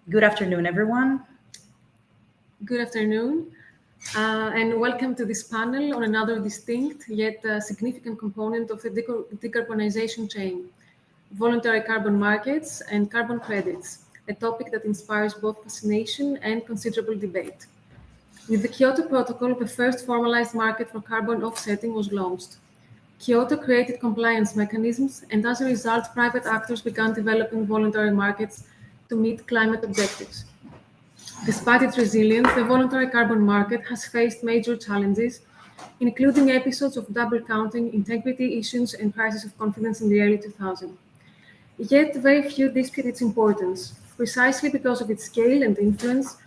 Good afternoon, everyone. Good afternoon, and welcome to this panel on another distinct yet significant component of the decarbonization chain, voluntary carbon markets and carbon credits, a topic that inspires both fascination and considerable debate. With the Kyoto Protocol, the first formalized market for carbon offsetting was launched. Kyoto created compliance mechanisms, and as a result, private actors began developing voluntary markets to meet climate objectives. Despite its resilience, the voluntary carbon market has faced major challenges, including episodes of double counting, integrity issues, and crisis of confidence in the early 2000s. Yet, very few dispute its importance. Precisely because of its scale and influence,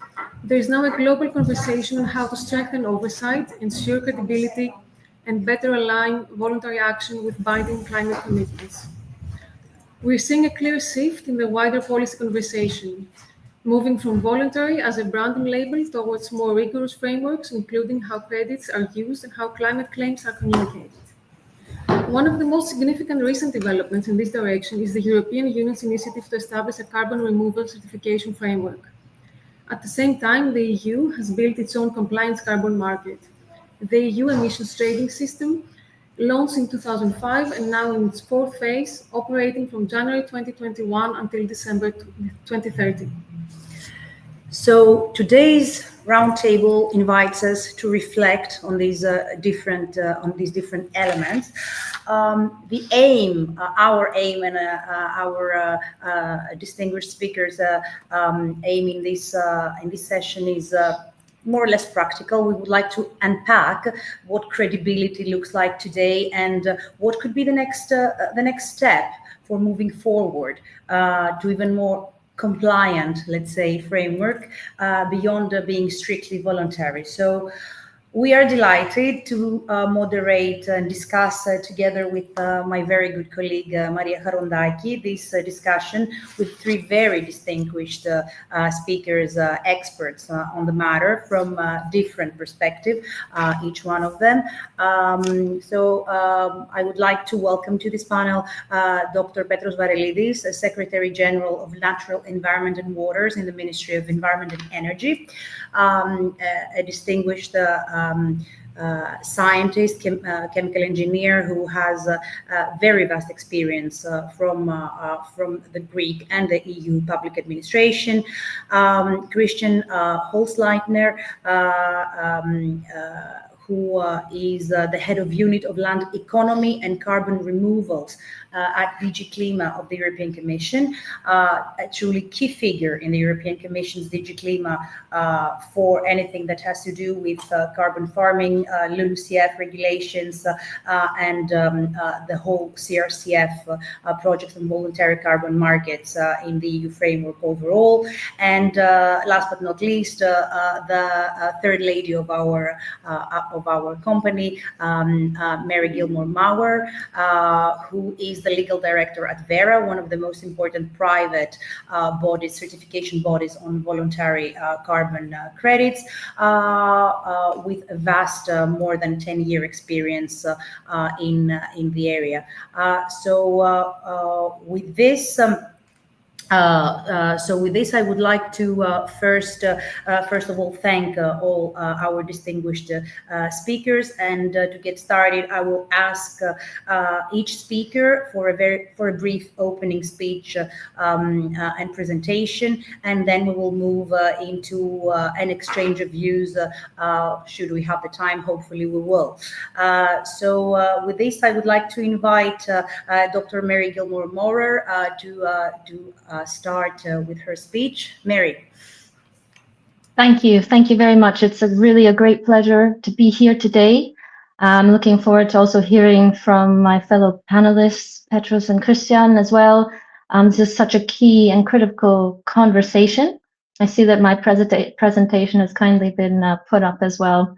there is now a global conversation on how to strengthen oversight, ensure credibility, and better align voluntary action with binding climate commitments. We're seeing a clear shift in the wider policy conversation, moving from voluntary as a branding label towards more rigorous frameworks, including how credits are used and how climate claims are communicated. One of the most significant recent developments in this direction is the European Union's initiative to establish a carbon removal certification framework. At the same time, the EU has built its own compliance carbon market. The EU emissions trading system, launched in 2005 and now in its fourth phase, operating from January 2021 until December 2030. So today's roundtable invites us to reflect on these different elements. The aim, our aim, and our distinguished speakers' aim in this session is more or less practical. We would like to unpack what credibility looks like today and what could be the next step for moving forward to even more compliant, let's say, framework beyond being strictly voluntary. So we are delighted to moderate and discuss together with my very good colleague Maria Harondaki this discussion with three very distinguished speakers, experts on the matter from different perspectives, each one of them. So I would like to welcome to this panel Dr. Petros Varelidis, Secretary General of Natural Environment and Waters in the Ministry of Environment and Energy, a distinguished scientist, chemical engineer who has very vast experience from the Greek and the EU public administration. Christian Holzleitner, who is the head of unit of land economy and carbon removals at DG Klima of the European Commission, a truly key figure in the European Commission's DG Klima for anything that has to do with carbon farming, LULUCF regulations, and the whole CRCF project on voluntary carbon markets in the EU framework overall. And last but not least, the third lady of our company, Mary Gilmore-Maurer, who is the legal director at Verra, one of the most important private bodies, certification bodies on voluntary carbon credits, with a vast, more than 10-year experience in the area. So with this. With this, I would like to first of all thank all our distinguished speakers, and to get started, I will ask each speaker for a brief opening speech and presentation, and then we will move into an exchange of views. Should we have the time, hopefully we will. So with this, I would like to invite Dr. Mary Gilmore-Maurer to start with her speech. Mary. Thank you very much. It's really a great pleasure to be here today. I'm looking forward to also hearing from my fellow panelists, Petros and Christian, as well. This is such a key and critical conversation. I see that my presentation has kindly been put up as well.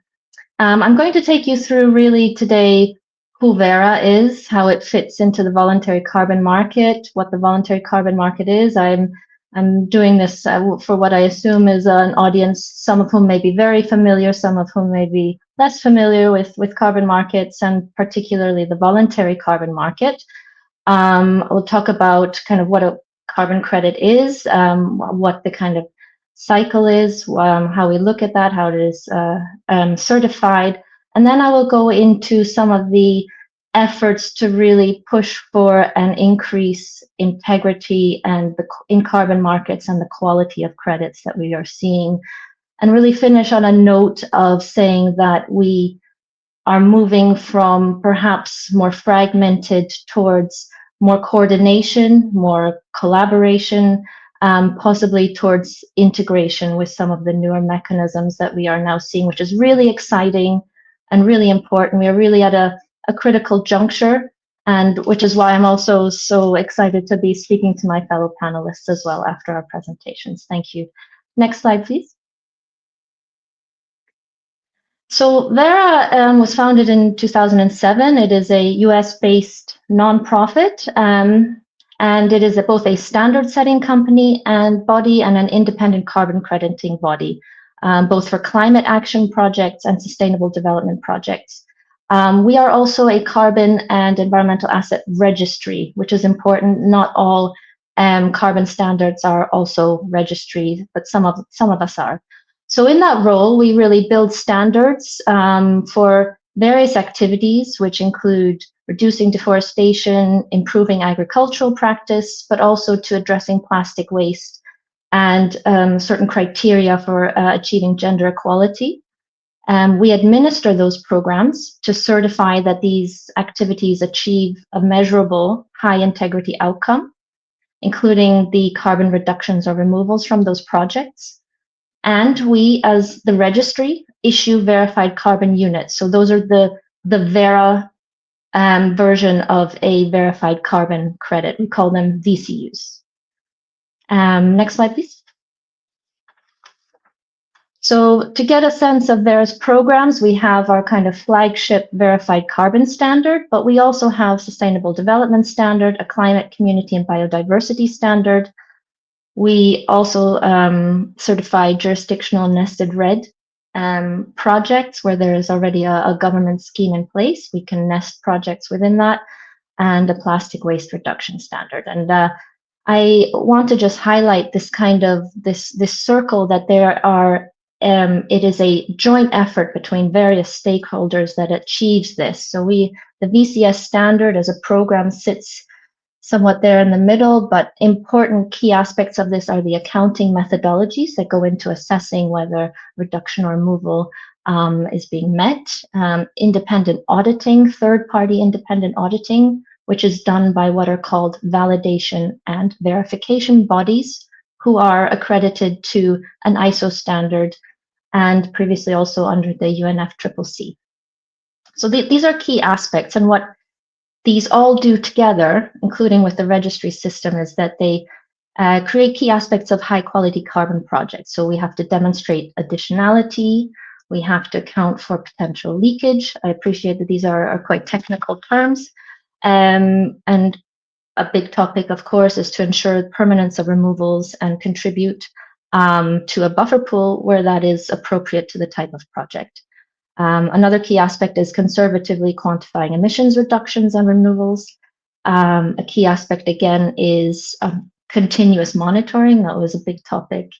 I'm going to take you through really today who Verra is, how it fits into the voluntary carbon market, what the voluntary carbon market is. I'm doing this for what I assume is an audience, some of whom may be very familiar, some of whom may be less familiar with carbon markets, and particularly the voluntary carbon market. We'll talk about kind of what a carbon credit is, what the kind of cycle is, how we look at that, how it is certified. And then I will go into some of the efforts to really push for an increase integrity and in carbon markets and the quality of credits that we are seeing, and really finish on a note of saying that we are moving from perhaps more fragmented towards more coordination, more collaboration, possibly towards integration with some of the newer mechanisms that we are now seeing, which is really exciting and really important. We are really at a critical juncture, and which is why I'm also so excited to be speaking to my fellow panelists as well after our presentations. Thank you. Next slide, please. So Verra was founded in 2007. It is a US-based nonprofit, and it is both a standard-setting company and body and an independent carbon crediting body, both for climate action projects and sustainable development projects. We are also a carbon and environmental asset registry, which is important. Not all carbon standards are also registries, but some of us are. So in that role, we really build standards for various activities, which include reducing deforestation, improving agricultural practice, but also to addressing plastic waste and certain criteria for achieving gender equality. We administer those programs to certify that these activities achieve a measurable high integrity outcome, including the carbon reductions or removals from those projects. And we, as the registry, issue verified carbon units. So those are the Verra version of a verified carbon credit. We call them VCUs. Next slide, please. So to get a sense of Verra's programs, we have our kind of flagship verified carbon standard, but we also have sustainable development standard, a climate, community, and biodiversity standard. We also certify jurisdictional nested RED projects where there is already a government scheme in place. We can nest projects within that, and a plastic waste reduction standard. And I want to just highlight this kind of this circle that there are. It is a joint effort between various stakeholders that achieves this. So the VCS standard as a program sits somewhat there in the middle, but important key aspects of this are the accounting methodologies that go into assessing whether reduction or removal is being met, independent auditing, third-party independent auditing, which is done by what are called validation and verification bodies who are accredited to an ISO standard and previously also under the UNFCCC. So these are key aspects, and what these all do together, including with the registry system, is that they create key aspects of high quality carbon projects. So we have to demonstrate additionality, we have to account for potential leakage. I appreciate that these are quite technical terms. And a big topic, of course, is to ensure permanence of removals and contribute to a buffer pool where that is appropriate to the type of project. Another key aspect is conservatively quantifying emissions reductions and removals. A key aspect, again, is continuous monitoring. That was a big topic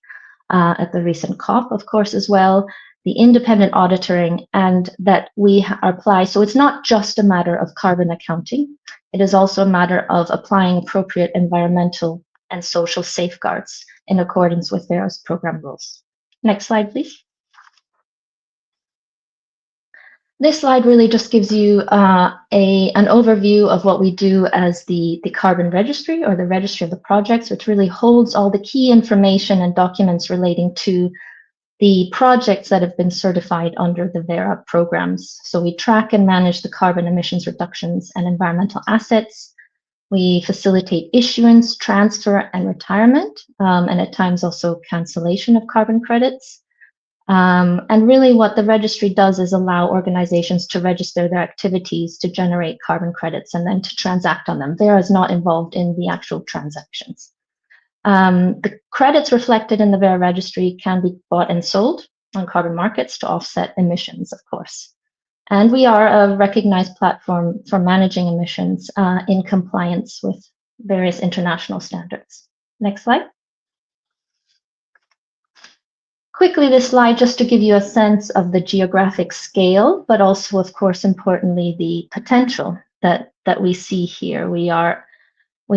at the recent COP, of course, as well. The independent auditing, and that we apply. So it's not just a matter of carbon accounting. It is also a matter of applying appropriate environmental and social safeguards in accordance with Verra's program rules. Next slide, please. This slide really just gives you an overview of what we do as the carbon registry, or the registry of the projects, which really holds all the key information and documents relating to the projects that have been certified under the Verra programs. So we track and manage the carbon emissions reductions and environmental assets. We facilitate issuance, transfer, and retirement, and at times also cancellation of carbon credits. And really what the registry does is allow organizations to register their activities to generate carbon credits and then to transact on them. Verra is not involved in the actual transactions. The credits reflected in the Verra registry can be bought and sold on carbon markets to offset emissions, of course. And we are a recognized platform for managing emissions in compliance with various international standards. Next slide. Quickly, this slide just to give you a sense of the geographic scale, but also, of course, importantly, the potential that we see here. We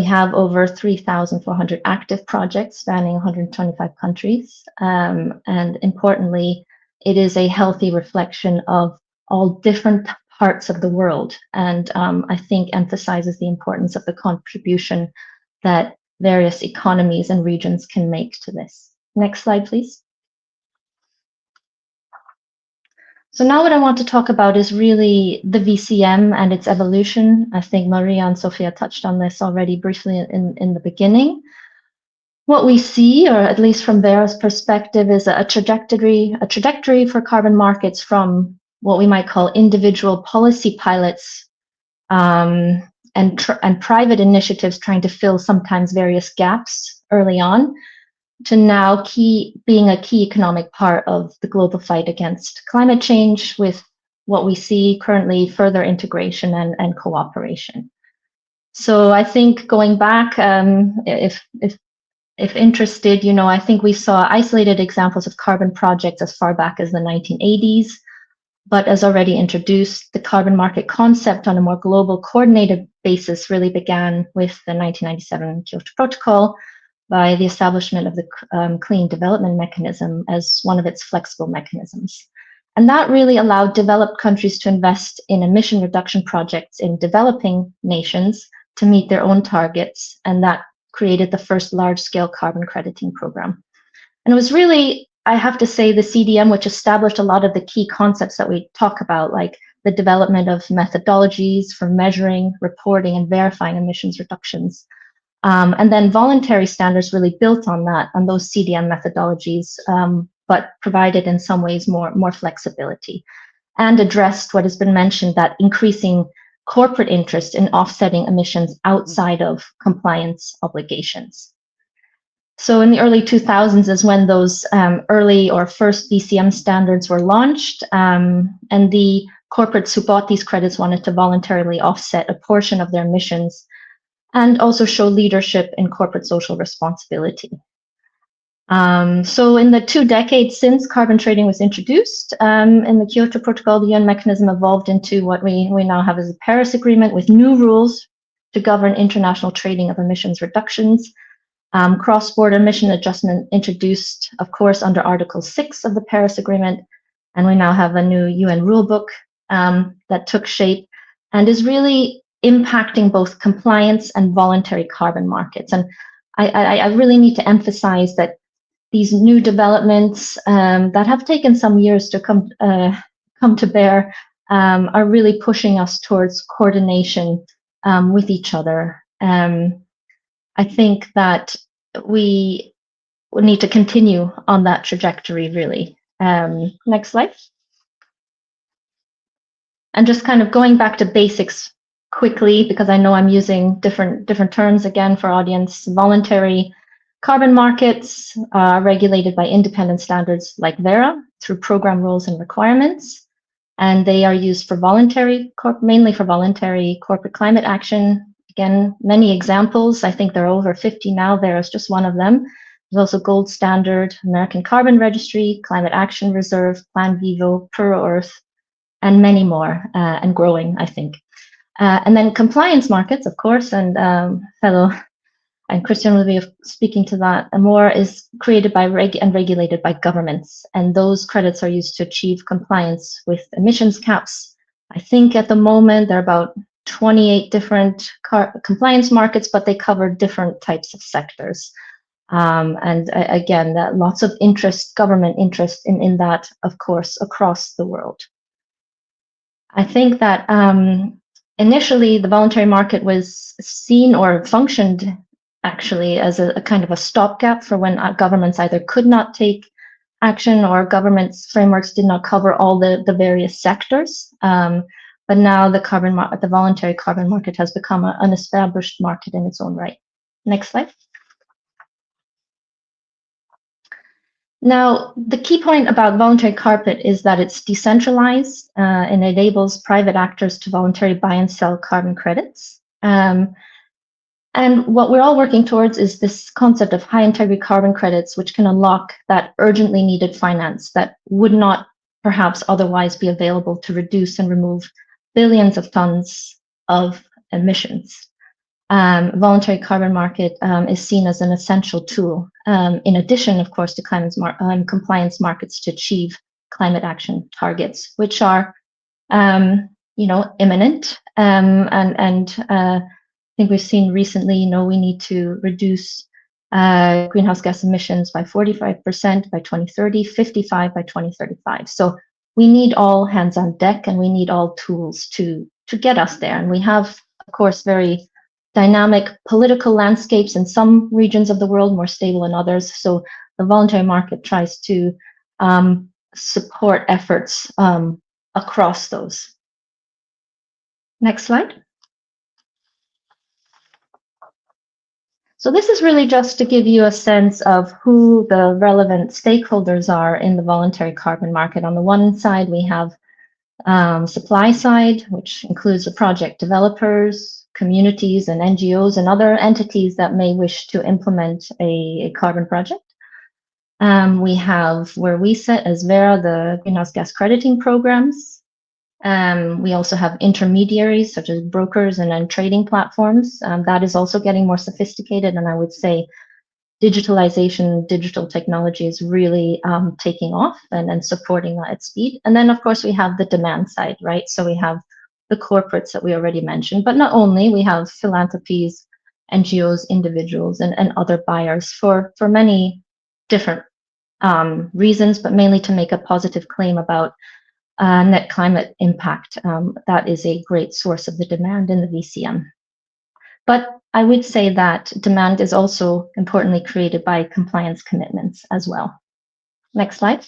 have over 3,400 active projects spanning 125 countries. And importantly, it is a healthy reflection of all different parts of the world. And I think emphasizes the importance of the contribution that various economies and regions can make to this. Next slide, please. So now what I want to talk about is really the VCM and its evolution. I think Maria and Sophia touched on this already briefly in the beginning. What we see, or at least from Verra's perspective, is a trajectory for carbon markets from what we might call individual policy pilots and private initiatives trying to fill sometimes various gaps early on, to now being a key economic part of the global fight against climate change, with what we see currently further integration and cooperation. So I think going back, if interested, I think we saw isolated examples of carbon projects as far back as the 1980s, but as already introduced, the carbon market concept on a more global coordinated basis really began with the 1997 Kyoto Protocol, by the establishment of the Clean Development Mechanism as one of its flexible mechanisms. And that really allowed developed countries to invest in emission reduction projects in developing nations to meet their own targets, and that created the first large-scale carbon crediting program. And it was really, I have to say, the CDM which established a lot of the key concepts that we talk about, like the development of methodologies for measuring, reporting, and verifying emissions reductions. And then voluntary standards really built on those CDM methodologies, but provided in some ways more flexibility, and addressed what has been mentioned, that increasing corporate interest in offsetting emissions outside of compliance obligations. So in the early 2000s is when those early or first VCM standards were launched, and the corporates who bought these credits wanted to voluntarily offset a portion of their emissions and also show leadership in corporate social responsibility. So in the 2 decades since carbon trading was introduced, in the Kyoto Protocol, the UN mechanism evolved into what we now have as a Paris Agreement, with new rules to govern international trading of emissions reductions. Cross-border emission adjustment introduced, of course, under Article 6 of the Paris Agreement, and we now have a new UN rulebook that took shape and is really impacting both compliance and voluntary carbon markets. And I really need to emphasize that these new developments that have taken some years to come to bear are really pushing us towards coordination with each other. I think that we need to continue on that trajectory, really. Next slide. And just kind of going back to basics quickly, because I know I'm using different terms again for audience. Voluntary carbon markets are regulated by independent standards like Verra through program rules and requirements, and they are used for mainly for voluntary corporate climate action. Again, many examples. I think there are over 50 now. Verra is just one of them. There's also Gold Standard, American Carbon Registry, Climate Action Reserve, Plan Vivo, Puro Earth, and many more, and growing, I think. And then compliance markets, of course, and Christian will be speaking to that more, is created by and regulated by governments. And those credits are used to achieve compliance with emissions caps. I think at the moment there are about 28 different compliance markets, but they cover different types of sectors. And again, lots of interest, government interest in that, of course, across the world. I think that initially, the voluntary market was seen or functioned actually as a kind of a stopgap for when governments either could not take action or governments' frameworks did not cover all the various sectors. But now the voluntary carbon market has become an established market in its own right. Next slide. Now, the key point about voluntary carbon is that it's decentralized and enables private actors to voluntarily buy and sell carbon credits. And what we're all working towards is this concept of high integrity carbon credits, which can unlock that urgently needed finance that would not perhaps otherwise be available to reduce and remove billions of tons of emissions. Voluntary carbon market is seen as an essential tool, in addition, of course, to compliance markets to achieve climate action targets, which are, imminent. I think we've seen recently, we need to reduce greenhouse gas emissions by 45% by 2030, 55% by 2035. So we need all hands on deck, and we need all tools to get us there. And we have, of course, very dynamic political landscapes in some regions of the world, more stable in others. So the voluntary market tries to support efforts across those. Next slide. So this is really just to give you a sense of who the relevant stakeholders are in the voluntary carbon market. On the one side, we have supply side, which includes the project developers, communities and NGOs and other entities that may wish to implement a carbon project. We have where we sit as Verra, the greenhouse gas crediting programs. We also have intermediaries such as brokers and trading platforms. That is also getting more sophisticated, and I would say digitalization, digital technology is really taking off and supporting that at speed. And then, of course, we have the demand side, right? So we have the corporates that we already mentioned, but not only, we have philanthropies, NGOs, individuals, and other buyers for many different reasons, but mainly to make a positive claim about net climate impact. That is a great source of the demand in the VCM. But I would say that demand is also importantly created by compliance commitments as well. Next slide.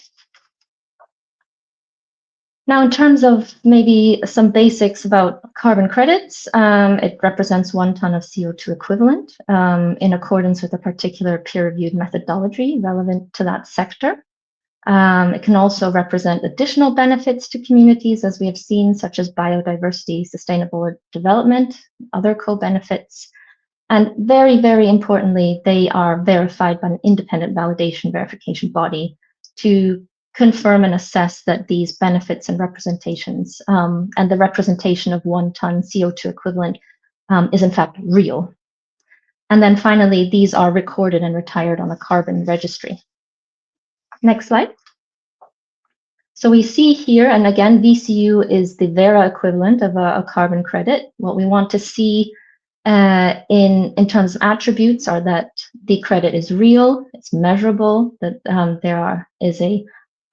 Now, in terms of maybe some basics about carbon credits, it represents 1 ton of CO2 equivalent in accordance with a particular peer-reviewed methodology relevant to that sector. It can also represent additional benefits to communities, as we have seen, such as biodiversity, sustainable development, other co-benefits. And very, very importantly, they are verified by an independent validation verification body to confirm and assess that these benefits and representations and the representation of 1 ton CO2 equivalent is in fact real. And then finally, these are recorded and retired on a carbon registry. Next slide. So we see here, and again, VCU is the Verra equivalent of a carbon credit. What we want to see in terms of attributes are that the credit is real, it's measurable, that there is a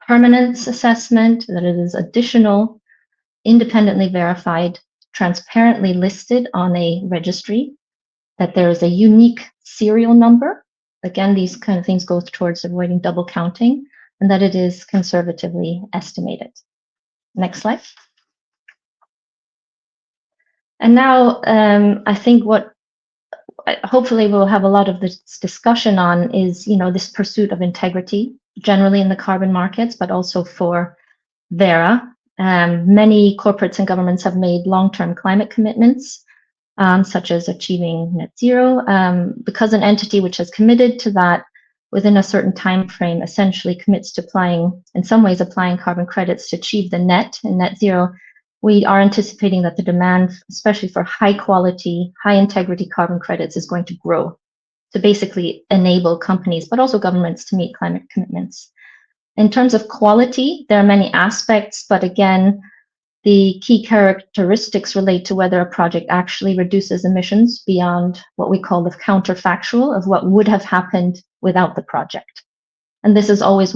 permanence assessment, that it is additional, independently verified, transparently listed on a registry, that there is a unique serial number. Again, these kind of things go towards avoiding double counting, and that it is conservatively estimated. Next slide. And now I think what hopefully we'll have a lot of this discussion on is, this pursuit of integrity generally in the carbon markets, but also for Verra. Many corporates and governments have made long-term climate commitments, such as achieving net zero, because an entity which has committed to that within a certain time frame essentially commits to applying carbon credits to achieve the net zero. We are anticipating that the demand, especially for high quality, high integrity carbon credits, is going to grow to basically enable companies, but also governments, to meet climate commitments. In terms of quality, there are many aspects, but again, the key characteristics relate to whether a project actually reduces emissions beyond what we call the counterfactual of what would have happened without the project. And this is always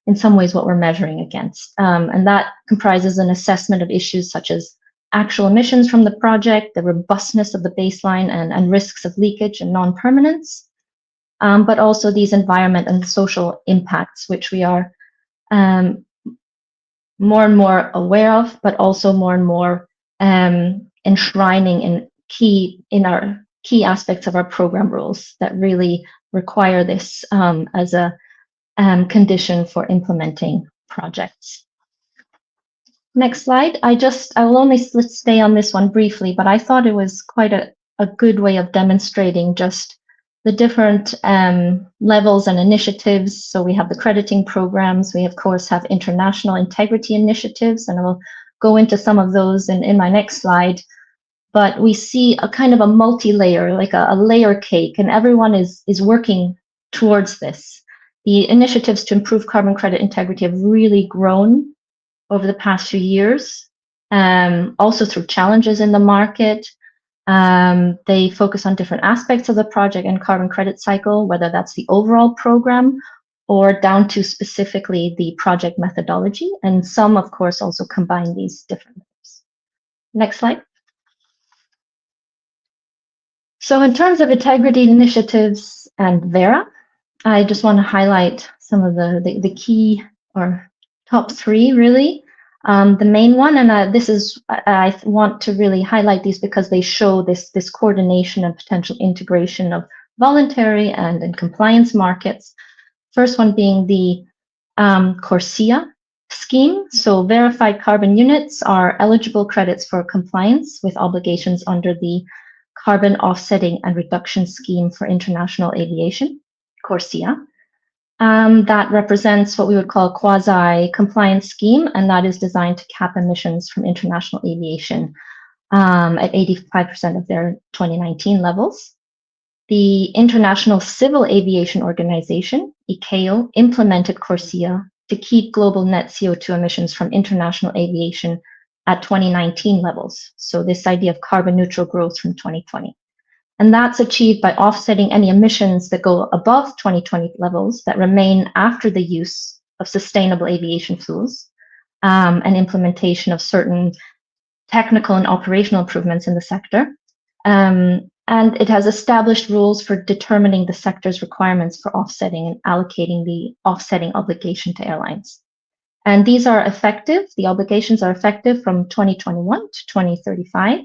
in some ways what we're measuring against. And that comprises an assessment of issues such as actual emissions from the project, the robustness of the baseline, and risks of leakage and non-permanence, but also these environment and social impacts, which we are more and more aware of, but also more and more enshrining in our key aspects of our program rules that really require this as a condition for implementing projects. Next slide. I will only stay on this one briefly, but I thought it was quite a good way of demonstrating just the different levels and initiatives. So we have the crediting programs. We, of course, have international integrity initiatives, and I will go into some of those in my next slide. But we see a kind of a multi-layer, like a layer cake, and everyone is working towards this. The initiatives to improve carbon credit integrity have really grown over the past few years, also through challenges in the market. They focus on different aspects of the project and carbon credit cycle, whether that's the overall program or down to specifically the project methodology. And some, of course, also combine these different things. Next slide. So in terms of integrity initiatives and Verra, I just want to highlight some of the key or top three, really. The main one, and I want to really highlight these because they show this coordination and potential integration of voluntary and compliance markets. First one being the CORSIA scheme. So verified carbon units are eligible credits for compliance with obligations under the Carbon Offsetting and Reduction Scheme for International Aviation, CORSIA. That represents what we would call a quasi-compliance scheme, and that is designed to cap emissions from international aviation at 85% of their 2019 levels. The International Civil Aviation Organization, ICAO, implemented CORSIA to keep global net CO2 emissions from international aviation at 2019 levels. So this idea of carbon neutral growth from 2020. And that's achieved by offsetting any emissions that go above 2020 levels that remain after the use of sustainable aviation fuels and implementation of certain technical and operational improvements in the sector. And it has established rules for determining the sector's requirements for offsetting and allocating the offsetting obligation to airlines. And these are effective, the obligations are effective from 2021 to 2035.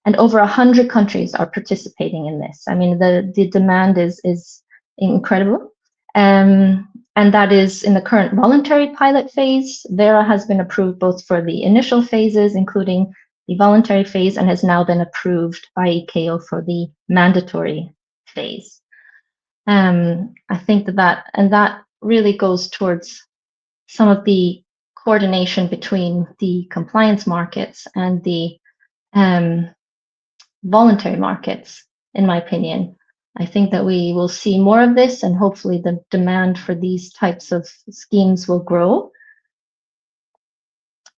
And over 100 countries are participating in this. I mean, the demand is incredible. And that is in the current voluntary pilot phase. Verra has been approved both for the initial phases, including the voluntary phase, and has now been approved by ICAO for the mandatory phase. I think that really goes towards some of the coordination between the compliance markets and the voluntary markets, in my opinion. I think that we will see more of this, and hopefully the demand for these types of schemes will grow.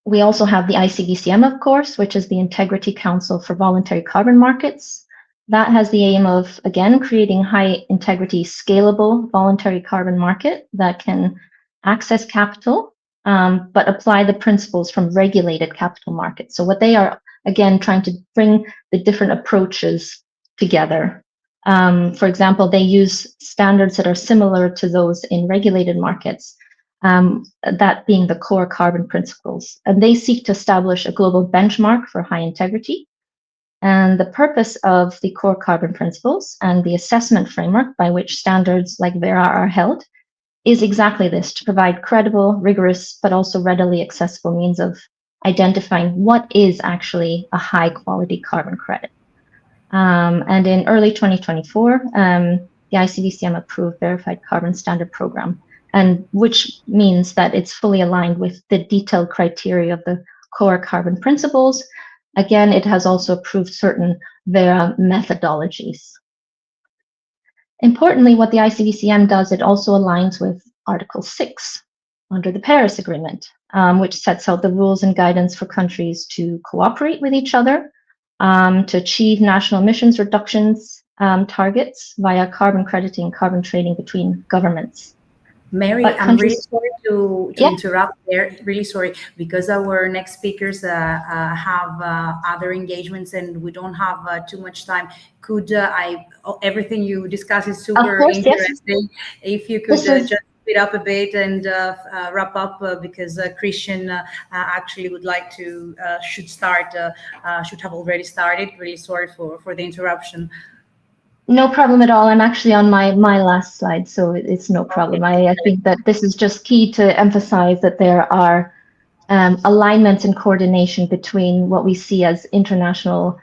We also have the ICVCM, of course, which is the Integrity Council for Voluntary Carbon Markets. That has the aim of, again, creating high integrity, scalable voluntary carbon market that can access capital, but apply the principles from regulated capital markets. So what they are, again, trying to bring the different approaches together. For example, they use standards that are similar to those in regulated markets, that being the core carbon principles. And they seek to establish a global benchmark for high integrity. And the purpose of the core carbon principles and the assessment framework by which standards like Verra are held is exactly this: to provide credible, rigorous, but also readily accessible means of identifying what is actually a high quality carbon credit. And in early 2024, the ICVCM approved Verified Carbon Standard Program, and which means that it's fully aligned with the detailed criteria of the core carbon principles. Again, it has also approved certain Verra methodologies. Importantly, what the ICVCM does, it also aligns with Article 6 under the Paris Agreement, which sets out the rules and guidance for countries to cooperate with each other to achieve national emissions reductions targets via carbon crediting, carbon trading between governments. Mary, I'm really sorry to interrupt there. Really sorry, because our next speakers have other engagements and we don't have too much time. Could everything you discuss is super interesting. Yes. If you could just speed up a bit and wrap up, because Christian actually would like to, should have already started. Really sorry for the interruption. No problem at all. I'm actually on my last slide, so it's no problem. I think that this is just key to emphasize that there are alignments and coordination between what we see as international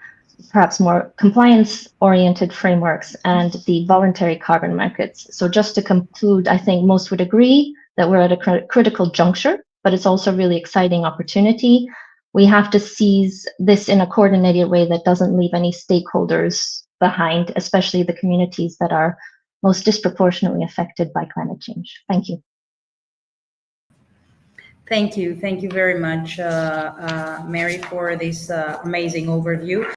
perhaps more compliance-oriented frameworks and the voluntary carbon markets. So just to conclude, I think most would agree that we're at a critical juncture, but it's also a really exciting opportunity. We have to seize this in a coordinated way that doesn't leave any stakeholders behind, especially the communities that are most disproportionately affected by climate change. Thank you. Thank you very much, Mary, for this amazing overview.